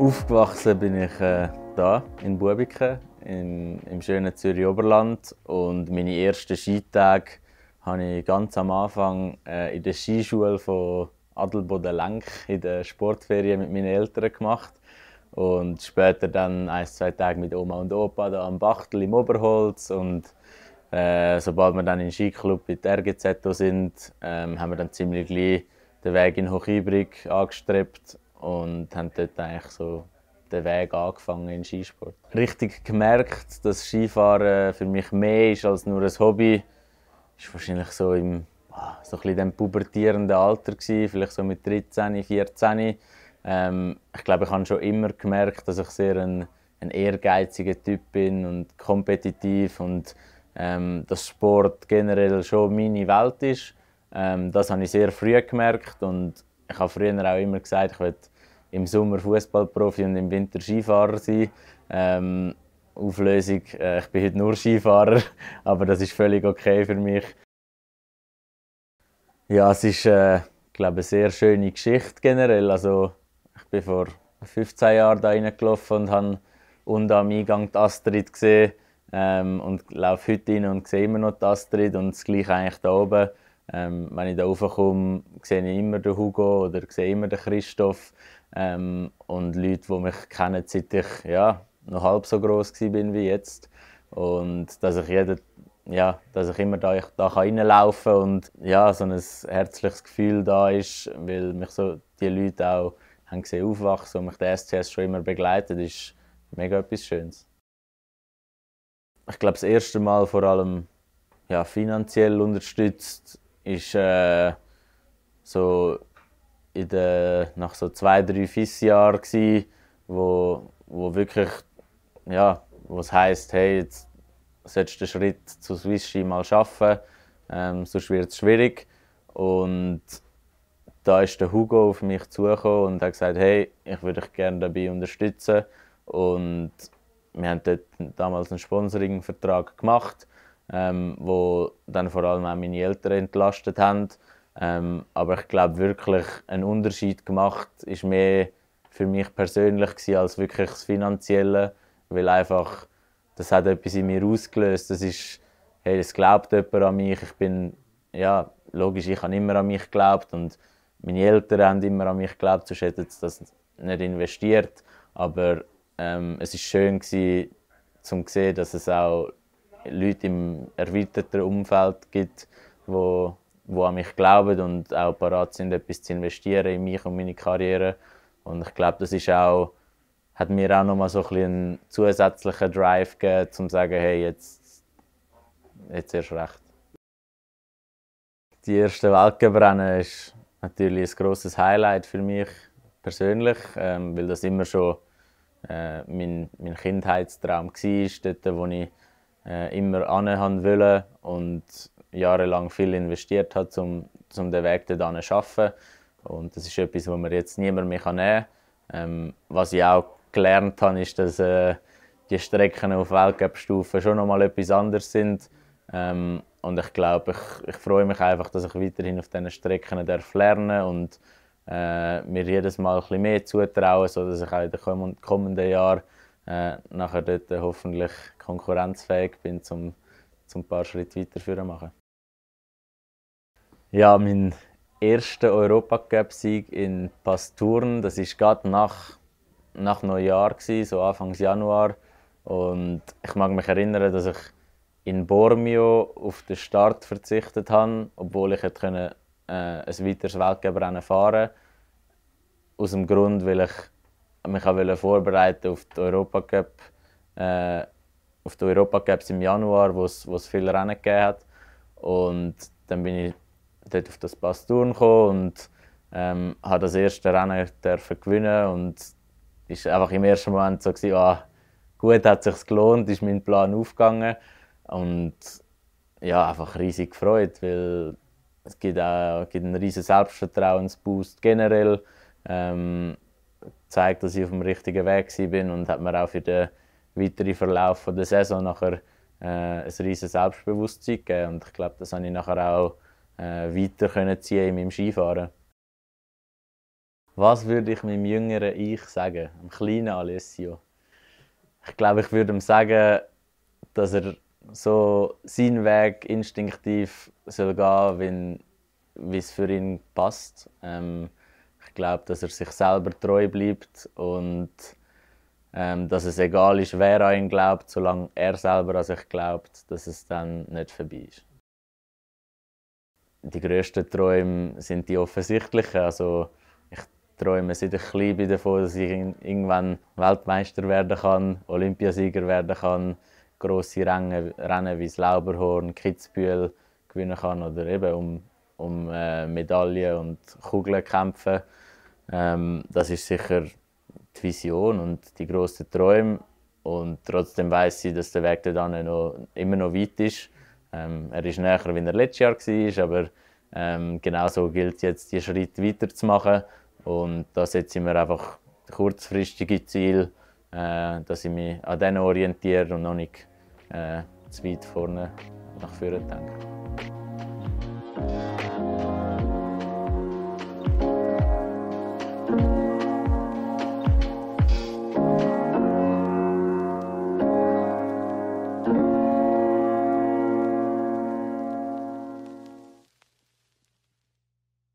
Aufgewachsen bin ich hier in Bubiken, im schönen Zürich Oberland. Und meine ersten Skitage habe ich ganz am Anfang in der Skischule von Adelboden-Lenk in der Sportferien mit meinen Eltern gemacht. Und später dann 1-2 Tage mit Oma und Opa da am Bachtel im Oberholz. Und sobald wir dann im Skiclub in der RGZ sind, haben wir dann ziemlich gleich den Weg in Hochibrig angestrebt und haben dort eigentlich so den Weg angefangen in Skisport. Richtig gemerkt, dass Skifahren für mich mehr ist als nur ein Hobby, ist wahrscheinlich so im so ein bisschen dem pubertierenden Alter gewesen, vielleicht so mit 13, 14. Ich glaube, ich habe schon immer gemerkt, dass ich sehr ein ehrgeiziger Typ bin und kompetitiv und dass Sport generell schon meine Welt ist. Das habe ich sehr früh gemerkt und ich habe früher auch immer gesagt, ich will im Sommer Fußballprofi und im Winter Skifahrer sein. Auflösung, ich bin heute nur Skifahrer, aber das ist völlig okay für mich. Ja, es ist glaube eine sehr schöne Geschichte generell. Also, ich bin vor 15 Jahren da reingelaufen und habe unten am Eingang die Astrid gesehen und laufe heute rein und sehe immer noch die Astrid und das Gleiche eigentlich da oben. Wenn ich da raufkomme, sehe ich immer den Hugo oder sehe immer den Christoph und Leute, die mich kennen, seit ich noch halb so groß war wie jetzt. Und dass ich immer da reinlaufen kann und ja, so ein herzliches Gefühl da ist, weil mich so die Leute auch haben gesehen aufwachsen und mich der SCS schon immer begleitet, ist mega etwas Schönes. Ich glaube, das erste Mal vor allem finanziell unterstützt ist so nach so 2-3 FIS-Jahren, wo wirklich wo es heisst, hey, jetzt solltest du den Schritt zu Swiss Ski mal schaffen, sonst wird es schwierig. Und da ist der Hugo auf mich zugekommen und hat gesagt, hey, ich würde dich gerne dabei unterstützen. Und wir haben dort damals einen Sponsoring-Vertrag gemacht, wo dann vor allem auch meine Eltern entlastet haben. Aber ich glaube wirklich, ein Unterschied gemacht ist mehr für mich persönlich gewesen, als wirklich das Finanzielle, weil einfach das hat etwas in mir ausgelöst. Das ist, hey, es glaubt jemand an mich. Ich bin, logisch, ich habe immer an mich geglaubt und meine Eltern haben immer an mich geglaubt, sonst hätten sie das nicht investiert. Aber es war schön gewesen, zu sehen, dass es auch Leute im erweiterten Umfeld gibt, die an mich glauben und auch bereit sind, etwas zu investieren in mich und meine Karriere. Und ich glaube, das ist auch, hat mir auch noch mal so ein bisschen einen zusätzlichen Drive gegeben, um zu sagen, hey, jetzt erst recht. Die erste Weltcuprennen ist natürlich ein grosses Highlight für mich persönlich, weil das immer schon mein Kindheitstraum war, dort wo ich immer hin wollte und jahrelang viel investiert habe, um den Weg dorthin zu schaffen. Und das ist etwas, was mir jetzt niemand mehr nehmen kann. Was ich auch gelernt habe, ist, dass die Strecken auf Weltcup-Stufe schon noch mal etwas anderes sind. Und ich glaube, ich freue mich einfach, dass ich weiterhin auf diesen Strecken lernen darf und mir jedes Mal ein bisschen mehr zutrauen, sodass ich auch in den kommenden Jahren nachher dort hoffentlich konkurrenzfähig bin, um ein paar Schritte weiter machen. Ja, mein erster Europacup-Sieg in Pasturn, das war gerade nach Neujahr, so Anfang Januar. Und ich mag mich erinnern, dass ich in Bormio auf den Start verzichtet habe, obwohl ich ein weiteres Weltcuprennen fahren konnte. Aus dem Grund, weil ich mich vorbereiten auf die Europacups im Januar, wo es viele Rennen gegeben hat. Und dann bin ich dort auf das Pasturn gekommen und habe das erste Rennen gewinnen und es war einfach im ersten Moment so, gut, hat es sich gelohnt, ist mein Plan aufgegangen und ja, einfach riesig gefreut, weil es gibt einen riesen Selbstvertrauensboost generell, zeigt, dass ich auf dem richtigen Weg bin und hat mir auch für den weiteren Verlauf der Saison nachher ein riesen Selbstbewusstsein gegeben und ich glaube, das habe ich nachher auch weiter ziehen in meinem Skifahren. Was würde ich meinem jüngeren Ich sagen, dem kleinen Alessio? Ich glaube, ich würde ihm sagen, dass er so seinen Weg instinktiv soll gehen, wie es für ihn passt. Ich glaube, dass er sich selber treu bleibt und dass es egal ist, wer an ihn glaubt, solange er selber an sich glaubt, dass es dann nicht vorbei ist. Die grössten Träume sind die offensichtlichen. Also, ich träume seit ich klein bin davon, dass ich irgendwann Weltmeister werden kann, Olympiasieger werden kann, grosse Rennen wie das Lauberhorn, Kitzbühel gewinnen kann oder eben um Medaillen und Kugeln kämpfen. Das ist sicher die Vision und die grossen Träume. Und trotzdem weiss ich, dass der Weg dorthin immer noch weit ist. Er ist näher, wie er letztes Jahr war, aber genauso gilt es jetzt, die Schritte weiterzumachen. Und da setze ich mir einfach kurzfristige Ziele, dass ich mich an denen orientiere und noch nicht zu weit vorne nach vorne denke.